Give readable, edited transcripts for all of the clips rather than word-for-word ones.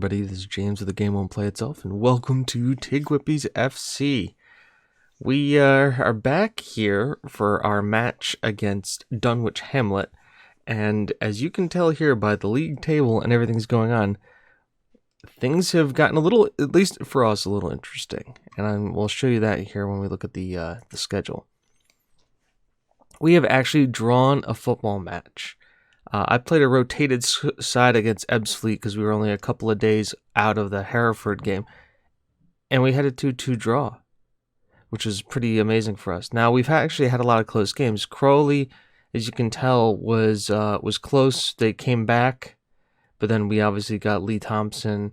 everybody, this is James of The Game Won't Play Itself, and welcome to TGWPIS FC. We are back here for our match against Dunwich Hamlet, and as you can tell here by the league table and everything's going on, things have gotten a little, at least for us, a little interesting, and we'll show you that here when we look at the schedule. We have actually drawn a football match. I played a rotated side against Ebbsfleet because we were only a couple of days out of the Hereford game, and we had a 2-2 draw, which was pretty amazing for us. Now, we've actually had a lot of close games. Crowley, as you can tell, was close. They came back, but then we obviously got Lee Thompson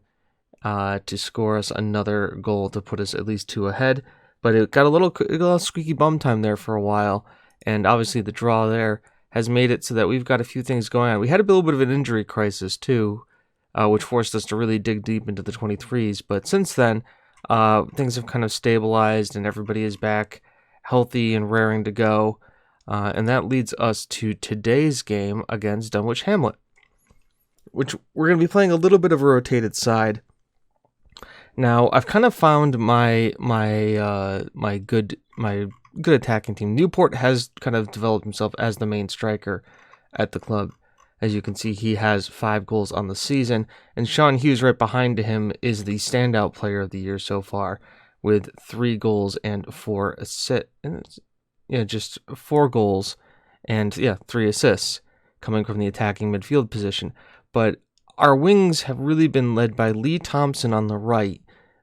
to score us another goal to put us at least 2 ahead, but it got a little squeaky bum time there for a while, and obviously the draw there has made it so that we've got a few things going on. We had a little bit of an injury crisis too, which forced us to really dig deep into the 23s. But since then, things have kind of stabilized and everybody is back healthy and raring to go. And that leads us to today's game against Dunwich Hamlet, which we're going to be playing a little bit of a rotated side. Now, I've kind of found my good attacking team. Newport has kind of developed himself as the main striker at the club. As you can see, he has 5 goals on the season, and Sean Hughes right behind him is the standout player of the year so far with 3 goals and 4 assists. Just 4 goals and 3 assists coming from the attacking midfield position. But our wings have really been led by Lee Thompson on the right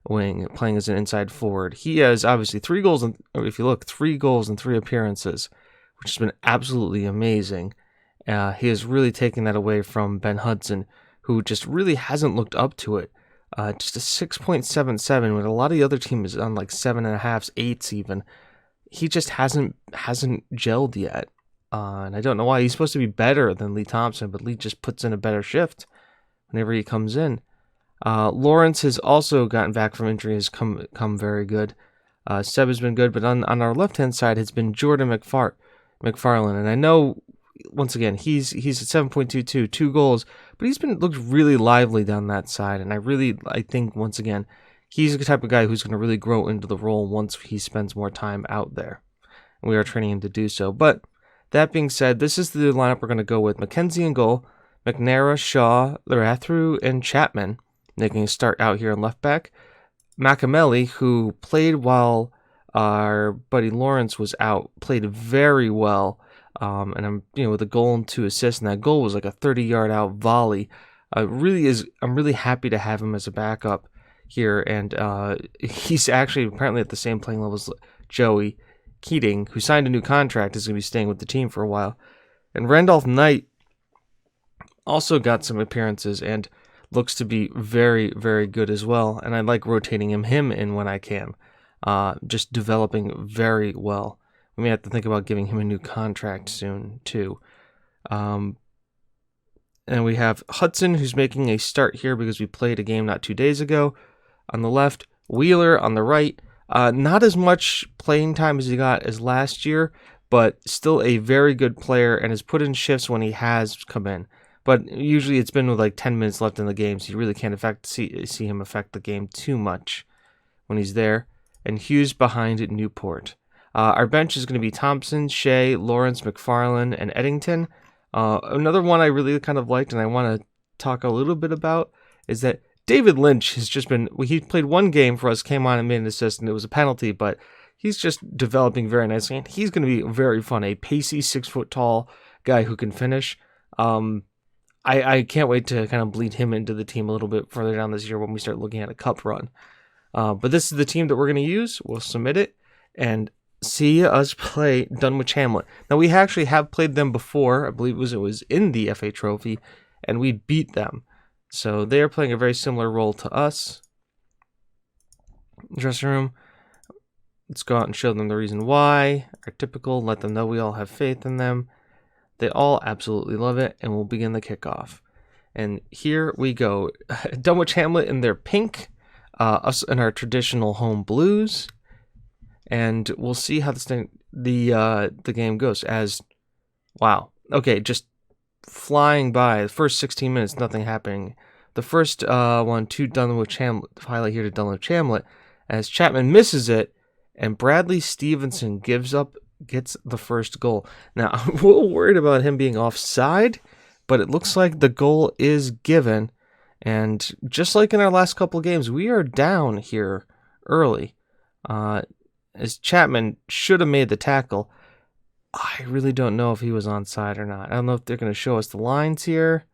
wing, playing as an inside forward. He has obviously 3 goals, and if you look, 3 goals and 3 appearances, which has been absolutely amazing. He has really taken that away from Ben Hudson, who just really hasn't looked up to it. Just a 6.77 when a lot of the other teams on like 7.5s, 8s even. He just hasn't gelled yet, and I don't know why. He's supposed to be better than Lee Thompson, but Lee just puts in a better shift whenever he comes in. Lawrence has also gotten back from injury, has come very good. Seb has been good, but on our left-hand side has been Jordan McFarlane. And I know, once again, he's at 7.22, 2 goals, but he's looked really lively down that side. And I think, once again, he's the type of guy who's going to really grow into the role once he spends more time out there. And we are training him to do so. But that being said, this is the lineup we're going to go with. Mackenzie in goal, McNara, Shaw, Larathru, and Chapman making a start out here on left back. Macamelli, who played while our buddy Lawrence was out, played very well. And I'm with a goal and 2 assists, and that goal was like a 30-yard out volley. I'm really happy to have him as a backup here, and he's actually apparently at the same playing level as Joey Keating, who signed a new contract, is going to be staying with the team for a while. And Randolph Knight also got some appearances and looks to be very, very good as well, and I like rotating him in when I can. Just developing very well. We may have to think about giving him a new contract soon, too. And we have Hudson, who's making a start here because we played a game not 2 days ago. On the left, Wheeler on the right. Not as much playing time as he got as last year, but still a very good player and has put in shifts when he has come in. But usually it's been with like 10 minutes left in the game, so you really can't see him affect the game too much when he's there. And Hughes behind Newport. Our bench is going to be Thompson, Shea, Lawrence, McFarlane, and Eddington. Another one I really kind of liked and I want to talk a little bit about is that David Lynch has just been, he played 1 game for us, came on and made an assist, and it was a penalty, but he's just developing very nicely, and he's going to be very fun. A pacey, 6-foot-tall guy who can finish. I can't wait to kind of bleed him into the team a little bit further down this year when we start looking at a cup run. But this is the team that we're going to use. We'll submit it and see us play Dunwich Hamlet. Now, we actually have played them before. I believe it was in the FA Trophy, and we beat them. So they are playing a very similar role to us. Dressing room. Let's go out and show them the reason why. Our typical, let them know we all have faith in them. They all absolutely love it, and we'll begin the kickoff. And here we go. Dunwich Hamlet in their pink, us in our traditional home blues, and we'll see how the game goes. Wow, okay, just flying by. The first 16 minutes, nothing happening, The first one to Dunwich Hamlet, highlight here to Dunwich Hamlet, as Chapman misses it, and Bradley Stevenson gets the first goal. Now, I'm a little worried about him being offside, but it looks like the goal is given. And just like in our last couple of games, we are down here early. As Chapman should have made the tackle. I really don't know if he was onside or not. I don't know if they're going to show us the lines here.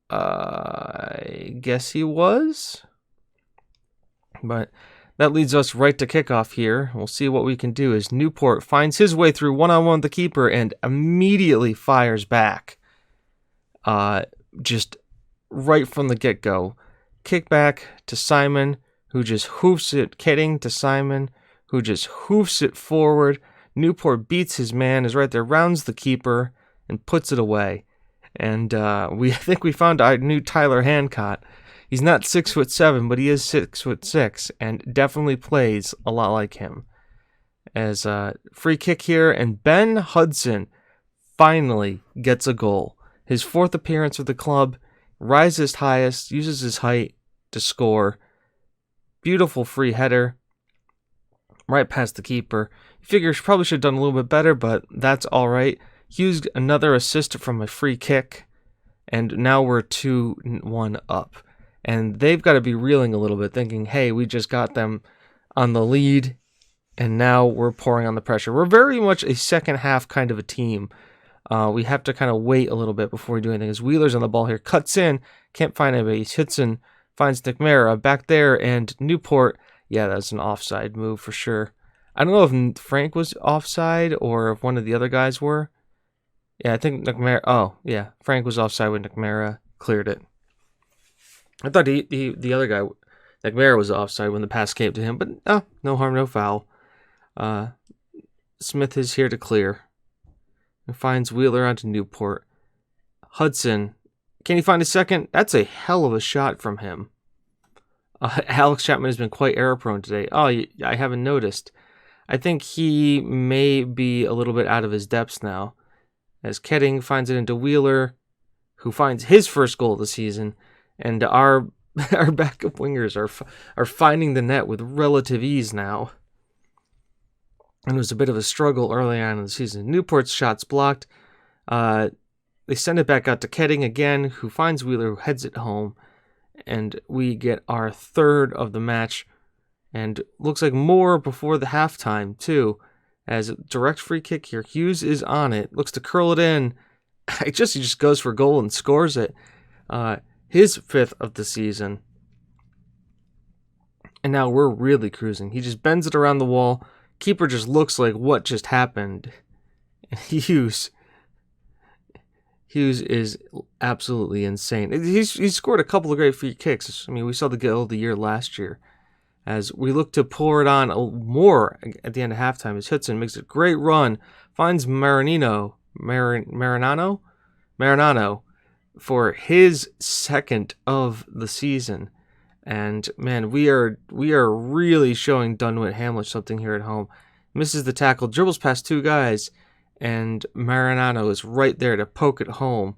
I guess he was. But that leads us right to kickoff here. We'll see what we can do as Newport finds his way through one-on-one with the keeper and immediately fires back. Just right from the get-go. Kick back to Simon, who just hoofs it. Kidding to Simon, who just hoofs it forward. Newport beats his man, is right there, rounds the keeper, and puts it away. And I think we found our new Tyler Hancock. He's not 6'7", but he is 6'6", and definitely plays a lot like him. As free kick here, and Ben Hudson finally gets a goal. His 4th appearance with the club, rises highest, uses his height to score. Beautiful free header, right past the keeper. You figure he probably should have done a little bit better, but that's all right. Hughes, another assist from a free kick, and now we're 2-1 up. And they've got to be reeling a little bit, thinking, hey, we just got them on the lead, and now we're pouring on the pressure. We're very much a second half kind of a team. We have to kind of wait a little bit before we do anything. As Wheeler's on the ball here, cuts in, can't find anybody. Hitson finds McNamara back there, and Newport, yeah, that's an offside move for sure. I don't know if Frank was offside or if one of the other guys were. Yeah, I think McNamara, oh, yeah, Frank was offside when McNamara cleared it. I thought the other guy, McNamara, was offside when the pass came to him, but no harm, no foul. Smith is here to clear. And finds Wheeler onto Newport. Hudson, can he find a second? That's a hell of a shot from him. Alex Chapman has been quite error-prone today. Oh, I haven't noticed. I think he may be a little bit out of his depths now. As Ketting finds it into Wheeler, who finds his first goal of the season. And our backup wingers are finding the net with relative ease now. And it was a bit of a struggle early on in the season. Newport's shot's blocked. They send it back out to Ketting again, who finds Wheeler, who heads it home. And we get our 3rd of the match. And looks like more before the halftime, too. As a direct free kick here. Hughes is on it. Looks to curl it in. He just goes for a goal and scores it. His 5th of the season. And now we're really cruising. He just bends it around the wall. Keeper just looks like what just happened. Hughes is absolutely insane. He's scored a couple of great free kicks. I mean, we saw the goal of the year last year. As we look to pour it on more at the end of halftime, as Hudson makes a great run, finds Marinano for his 2nd of the season. And man, we are really showing Dunwich Hamlet something here at home. Misses the tackle, dribbles past 2 guys, and Marinano is right there to poke it home.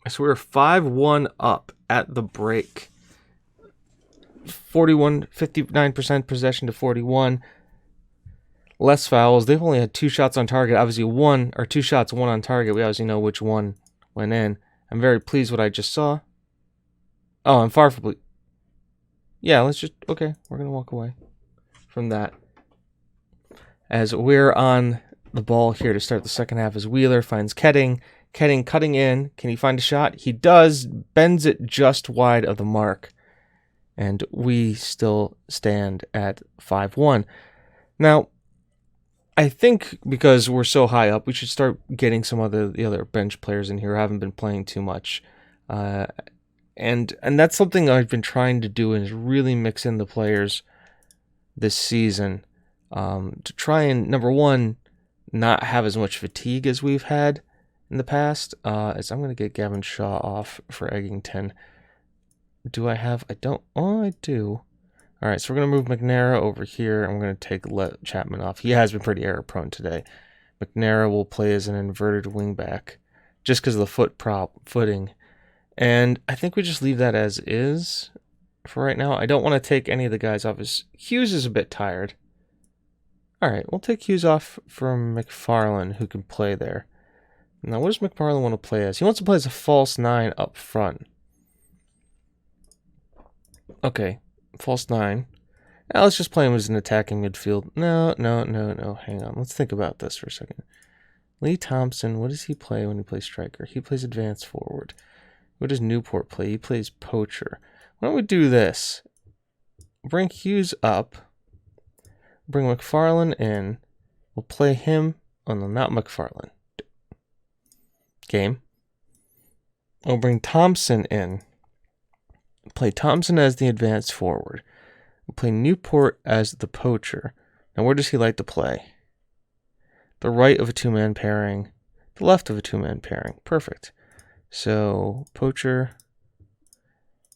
So we're 5-1 up at the break. 59% possession to 41. Less fouls. They've only had 2 shots on target. Obviously 2 shots, 1 on target. We obviously know which one went in. I'm very pleased with what I just saw. Oh, I'm far from... Yeah, okay, we're going to walk away from that. As we're on the ball here to start the second half, as Wheeler finds Ketting. Ketting cutting in. Can he find a shot? He does. Bends it just wide of the mark. And we still stand at 5-1. Now, I think because we're so high up, we should start getting some of the other bench players in here who haven't been playing too much. And that's something I've been trying to do, is really mix in the players this season to try and, number one, not have as much fatigue as we've had in the past. As I'm going to get Gavin Shaw off for Eggington. Do I have... I don't... Oh, I do. All right, so we're going to move McNamara over here. I'm going to take Chapman off. He has been pretty error-prone today. McNamara will play as an inverted wingback just because of the footing. And I think we just leave that as is for right now. I don't want to take any of the guys off. Hughes is a bit tired. All right, we'll take Hughes off from McFarlane, who can play there. Now, what does McFarlane want to play as? He wants to play as a false 9 up front. Okay, false 9. Now let's just play him as an attacking midfield. No. Hang on. Let's think about this for a second. Lee Thompson, what does he play when he plays striker? He plays advanced forward. What does Newport play? He plays poacher. Why don't we do this? Bring Hughes up. Bring McFarlane in. We'll play him. Oh, no, not McFarlane. Game. We'll bring Thompson in. Play Thompson as the advanced forward. We'll play Newport as the poacher. Now, where does he like to play? The right of a two-man pairing. The left of a two-man pairing. Perfect. So, poacher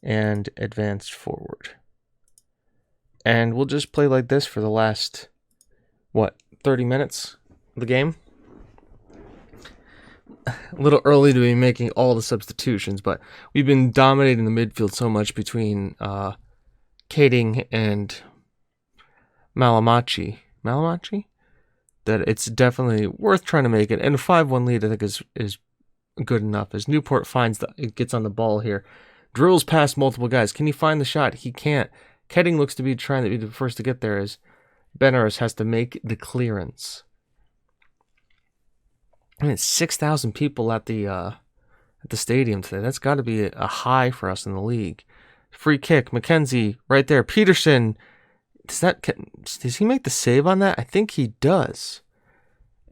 and advanced forward. And we'll just play like this for the last, 30 minutes of the game? A little early to be making all the substitutions, but we've been dominating the midfield so much between Kading and Malamachi, that it's definitely worth trying to make it. And a 5-1 lead, I think, is good enough. As Newport it gets on the ball here, drills past multiple guys. Can he find the shot? He can't. Keding looks to be trying to be the first to get there as Benares has to make the clearance. I mean, 6,000 people at the stadium today. That's got to be a high for us in the league. Free kick, McKenzie right there. Peterson, does he make the save on that? I think he does.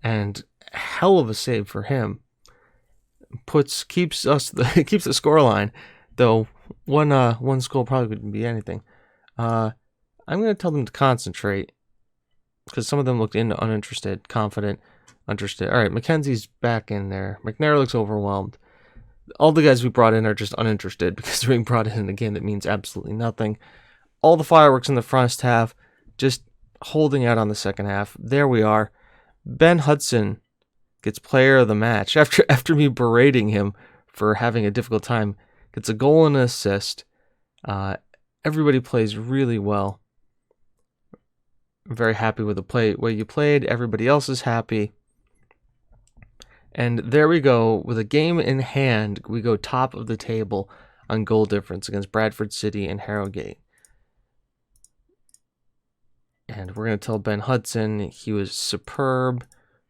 And hell of a save for him. Keeps the scoreline, though one score probably wouldn't be anything. I'm going to tell them to concentrate because some of them looked uninterested, confident, interested. All right, McKenzie's back in there. McNair looks overwhelmed. All the guys we brought in are just uninterested because they're being brought in a game that means absolutely nothing. All the fireworks in the first half, just holding out on the second half. There we are. Ben Hudson gets player of the match after me berating him for having a difficult time. Gets a goal and an assist. Everybody plays really well. I'm very happy with the way you played. Everybody else is happy. And there we go. With a game in hand, we go top of the table on goal difference against Bradford City and Harrogate. And we're going to tell Ben Hudson he was superb.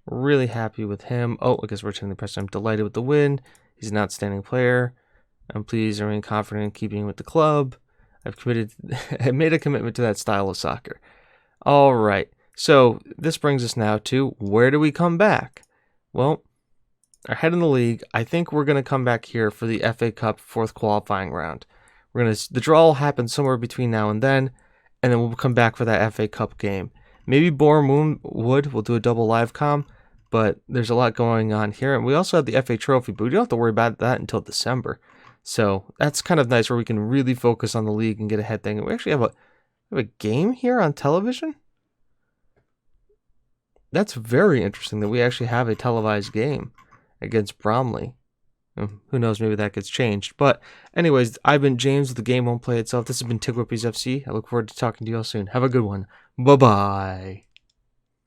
Really happy with him. Oh, I guess we're turning the press. I'm delighted with the win. He's an outstanding player. I'm pleased and remain confident in keeping with the club. I made a commitment to that style of soccer. All right. So this brings us now to where do we come back? Well, ahead in the league, I think we're going to come back here for the FA Cup fourth qualifying round. The draw will happen somewhere between now and then we'll come back for that FA Cup game. Maybe Bournemouth will do a double live com, but there's a lot going on here. And we also have the FA Trophy, but we don't have to worry about that until December. So that's kind of nice where we can really focus on the league and get ahead thing. We actually have a game here on television. That's very interesting that we actually have a televised game against Bromley. Who knows, maybe that gets changed. But anyways, I've been James with The Game Won't Play Itself. This has been TGWPIS FC. I look forward to talking to you all soon. Have a good one. Bye-bye.